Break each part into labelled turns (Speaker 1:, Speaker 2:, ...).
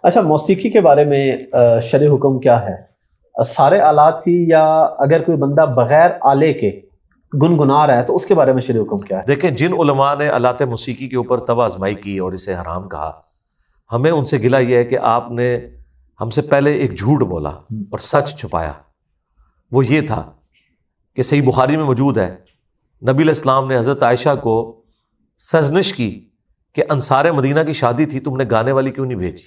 Speaker 1: اچھا، موسیقی کے بارے میں شرع حکم کیا ہے؟ سارے آلات ہی، یا اگر کوئی بندہ بغیر آلے کے گنگنا رہا ہے تو اس کے بارے میں شرع حکم کیا ہے؟
Speaker 2: دیکھیں، جن علماء نے آلات موسیقی کے اوپر طب آزمائی کی اور اسے حرام کہا، ہمیں ان سے گلہ یہ ہے کہ آپ نے ہم سے پہلے ایک جھوٹ بولا اور سچ چھپایا۔ وہ یہ تھا کہ صحیح بخاری میں موجود ہے، نبی علیہ السلام نے حضرت عائشہ کو سرزنش کی کہ انصار مدینہ کی شادی تھی، تم نے گانے والی کیوں نہیں بھیجی؟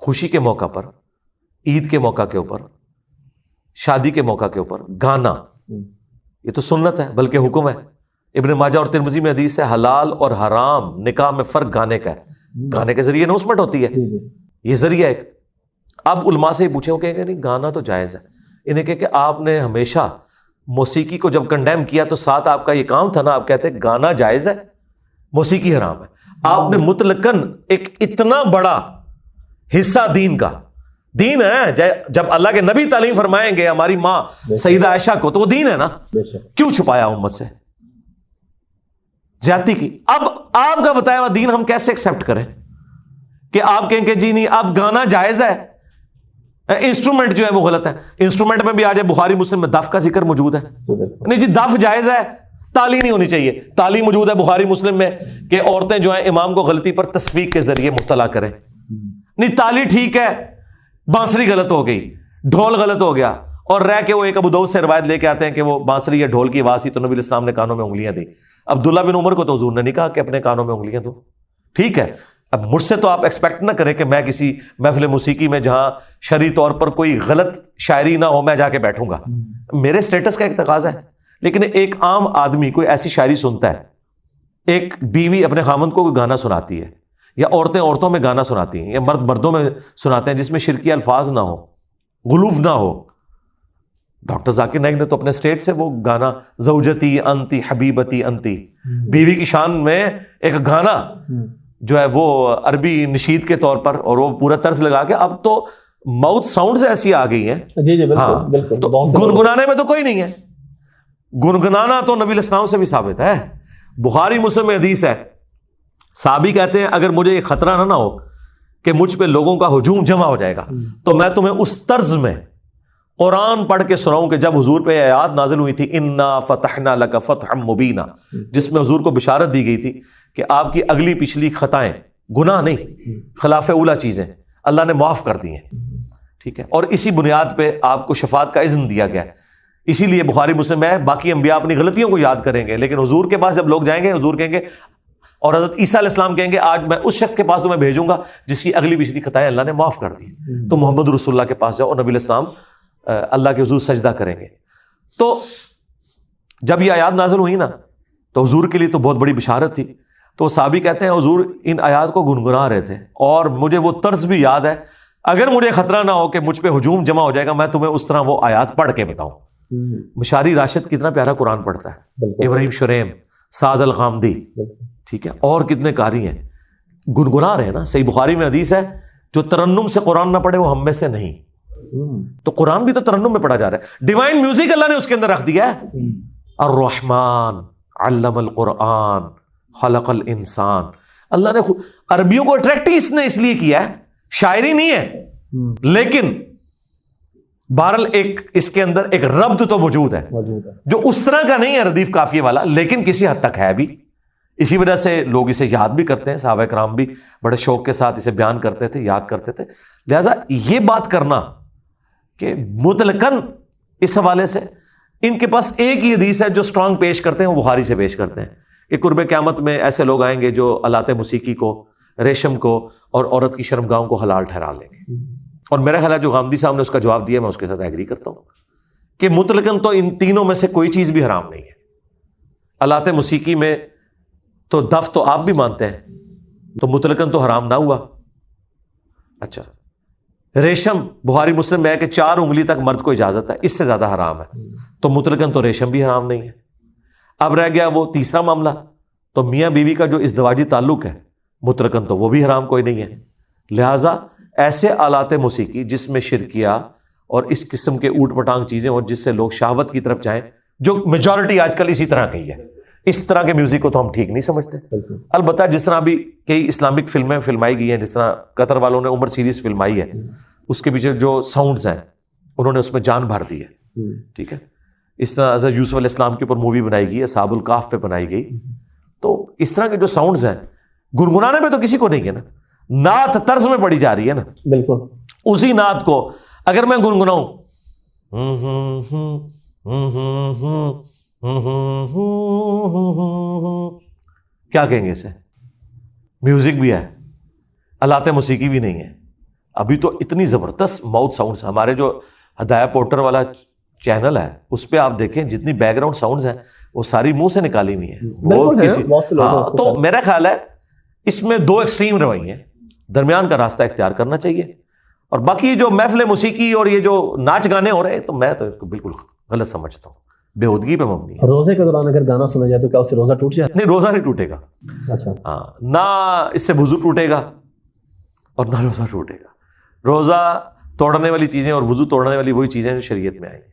Speaker 2: خوشی کے موقع پر، عید کے موقع کے اوپر، شادی کے موقع کے اوپر گانا، یہ تو سنت ہے بلکہ حکم ہے۔ ابن ماجہ اور ترمذی میں حدیث ہے، حلال اور حرام نکاح میں فرق گانے کا ہے، گانے کے ذریعے اناؤنسمنٹ ہوتی ہے، یہ ذریعہ ایک۔ اب علماء سے ہی پوچھیں، وہ کہیں گے نہیں گانا تو جائز ہے۔ انہیں کہ آپ نے ہمیشہ موسیقی کو جب کنڈیم کیا تو ساتھ آپ کا یہ کام تھا نا، آپ کہتے ہیں گانا جائز ہے، موسیقی حرام ہے۔ آپ نے مطلقاً ایک اتنا بڑا حصہ دین کا، دین ہے، جب اللہ کے نبی تعلیم فرمائیں گے ہماری ماں سیدہ عائشہ کو تو وہ دین ہے نا، کیوں چھپایا امت سے؟ زیادتی کی۔ اب آپ کا بتایا ہوا دین ہم کیسے ایکسپٹ کریں کہ آپ کہیں کہ جی نہیں اب گانا جائز ہے، انسٹرومنٹ جو ہے وہ غلط ہے۔ انسٹرومنٹ میں بھی آج بخاری مسلم میں دف کا ذکر موجود ہے، نہیں جی دف جائز ہے، تالی نہیں ہونی چاہیے۔ تالی موجود ہے بخاری مسلم میں کہ عورتیں جو ہیں امام کو غلطی پر تصفیق کے ذریعے مبتلا کریں، نہیں تالی ٹھیک ہے، بانسری غلط ہو گئی، ڈھول غلط ہو گیا، اور رہ کے وہ ایک ابو داؤد سے روایت لے کے آتے ہیں کہ وہ بانسری یا ڈھول کی آواز تھی تو نبی علیہ السلام نے کانوں میں انگلیاں دی۔ عبداللہ بن عمر کو تو حضور نے نہیں کہا کہ اپنے کانوں میں انگلیاں دو، ٹھیک ہے۔ اب مجھ سے تو آپ ایکسپیکٹ نہ کریں کہ میں کسی محفل موسیقی میں جہاں شرعی طور پر کوئی غلط شاعری نہ ہو میں جا کے بیٹھوں گا، میرے سٹیٹس کا ایک تقاضا ہے۔ لیکن ایک عام آدمی کوئی ایسی شاعری سنتا ہے، ایک بیوی اپنے خامند کو کوئی گانا سناتی ہے، یا عورتیں عورتوں میں گانا سناتی ہیں، یا مرد مردوں میں سناتے ہیں جس میں شرکی الفاظ نہ ہو، غلوف نہ ہو۔ ڈاکٹر ذاکر نائک نے تو اپنے اسٹیٹ سے وہ گانا زوجتی انتی حبیبتی انتی، بیوی کی شان میں ایک گانا جو ہے وہ عربی نشید کے طور پر، اور وہ پورا طرز لگا کے، اب تو ماؤتھ ساؤنڈز ایسی آ گئی ہیں،
Speaker 1: جی جی بالکل،
Speaker 2: تو گنگنانے میں تو کوئی نہیں ہے۔ گنگنانا تو نبی علیہ السلام سے بھی ثابت ہے، بخاری مسلم میں حدیث ہے، صحابی کہتے ہیں اگر مجھے یہ خطرہ نہ ہو کہ مجھ پہ لوگوں کا ہجوم جمع ہو جائے گا تو میں تمہیں اس طرز میں قرآن پڑھ کے سناؤں کہ جب حضور پہ آیات نازل ہوئی تھی انا فتحنا لک فتحا مبینا، جس میں حضور کو بشارت دی گئی تھی کہ آپ کی اگلی پچھلی خطائیں، گناہ نہیں، خلاف اولا چیزیں اللہ نے معاف کر دی ہیں، ٹھیک ہے، اور اسی بنیاد پہ آپ کو شفاعت کا اذن دیا گیا ہے۔ اسی لیے بخاری مسلم میں باقی انبیاء اپنی غلطیوں کو یاد کریں گے، لیکن حضور کے پاس جب لوگ جائیں گے حضور کہیں گے، اور حضرت عیسیٰ علیہ السلام کہیں گے آج میں اس شخص کے پاس تمہیں بھیجوں گا جس کی اگلی پچھلی خطائیں اللہ نے معاف کر دی، تو محمد رسول اللہ کے پاس جاؤ، اور نبی علیہ السلام اللہ کے حضور سجدہ کریں گے۔ تو جب یہ آیات نازل ہوئی نا تو حضور کے لیے تو بہت بڑی بشارت تھی، تو صحابی کہتے ہیں حضور ان آیات کو گنگنا رہے تھے، اور مجھے وہ طرز بھی یاد ہے، اگر مجھے خطرہ نہ ہو کہ مجھ پہ ہجوم جمع ہو جائے گا میں تمہیں اس طرح وہ آیات پڑھ کے بتاؤں۔ مشاری راشد کتنا پیارا قرآن پڑھتا ہے، ابراہیم شریم، سعد الغامدی، ٹھیک ہے، اور کتنے قاری ہیں، گنگنا رہے ہیں نا۔ صحیح بخاری میں حدیث ہے جو ترنم سے قرآن نہ پڑھے وہ ہم میں سے نہیں، تو قرآن بھی تو ترنم میں پڑھا جا رہا ہے، ڈیوائن میوزک اللہ نے اس کے اندر رکھ دیا ہے۔ الرحمن علم القرآن خلق الانسان، اللہ نے عربیوں کو اٹریکٹ اس نے اس لیے کیا ہے، شاعری نہیں ہے، لیکن بہرحال ایک اس کے اندر ایک ربط تو موجود ہے جو اس طرح کا نہیں ہے ردیف قافیے والا، لیکن کسی حد تک ہے بھی۔ اسی وجہ سے لوگ اسے یاد بھی کرتے ہیں، صحابہ کرام بھی بڑے شوق کے ساتھ اسے بیان کرتے تھے، یاد کرتے تھے۔ لہٰذا یہ بات کرنا کہ مطلقاً اس حوالے سے ان کے پاس ایک ہی حدیث ہے جو اسٹرانگ پیش کرتے ہیں، وہ بخاری سے پیش کرتے ہیں کہ قرب قیامت میں ایسے لوگ آئیں گے جو آلات موسیقی کو، ریشم کو اور عورت کی شرمگاہوں کو حلال ٹھہرا لیں گے۔ اور میرا خیال ہے جو غامدی صاحب نے اس کا جواب دیا میں اس کے ساتھ ایگری کرتا ہوں کہ مطلقاً تو ان تینوں میں سے کوئی چیز بھی حرام نہیں ہے۔ آلات موسیقی میں تو دف تو آپ بھی مانتے ہیں، تو مطلقاً تو حرام نہ ہوا۔ اچھا، ریشم بخاری مسلم میں ہے کہ 4 انگلی تک مرد کو اجازت ہے، اس سے زیادہ حرام ہے، تو مطلقاً تو ریشم بھی حرام نہیں ہے۔ اب رہ گیا وہ تیسرا معاملہ، تو میاں بیوی کا جو ازدواجی تعلق ہے مطلقاً تو وہ بھی حرام کوئی نہیں ہے۔ لہٰذا ایسے آلات موسیقی جس میں شرکیہ اور اس قسم کے اوٹ پٹانگ چیزیں اور جس سے لوگ شہوت کی طرف جائیں، جو میجورٹی آج کل اسی طرح کی ہے، اس طرح کے میوزک کو تو ہم ٹھیک نہیں سمجھتے. البتہ جس طرح ابھی کئی اسلامک فلمیں فلمائی گئی ہیں، جس طرح قطر والوں نے عمر سیریز فلمائی ہے، اس کے پیچھے جو ساؤنڈز ہیں انہوں نے اس میں جان بھر دی ہے. ٹھیک ہے. اس طرح حضرت یوسف علیہ السلام کے اوپر مووی بنائی گئی ہے، اصحاب الکہف پہ بنائی گئی. تو اس طرح کے جو ساؤنڈز ہیں گنگنانے میں تو کسی کو نہیں ہے نا، نعت طرز میں پڑھی جا رہی ہے نا. بالکل اسی نعت کو اگر میں گنگناؤں کیا کہیں گے اسے؟ میوزک بھی ہے، آلات موسیقی بھی نہیں ہے. ابھی تو اتنی زبردست ماؤتھ ساؤنڈز، ہمارے جو ہدایہ پورٹر والا چینل ہے اس پہ آپ دیکھیں جتنی بیک گراؤنڈ ساؤنڈز ہیں وہ ساری منہ سے نکالی ہوئی ہیں. وہ کسی تو میرا خیال ہے اس میں دو ایکسٹریم رویے ہیں، درمیان کا راستہ اختیار کرنا چاہیے. اور باقی جو محفل موسیقی اور یہ جو ناچ گانے ہو رہے ہیں تو میں تو اس کو بالکل غلط سمجھتا ہوں، بےہودگی پہ مبنی ہے.
Speaker 1: روزے کے دوران اگر گانا سنا جائے تو کیا اس سے روزہ ٹوٹ جائے؟
Speaker 2: نہیں، روزہ نہیں ٹوٹے گا.
Speaker 1: اچھا.
Speaker 2: ہاں، نہ اس سے وضو ٹوٹے گا اور نہ روزہ ٹوٹے گا. روزہ توڑنے والی چیزیں اور وضو توڑنے والی وہی چیزیں جو شریعت میں آئی ہیں.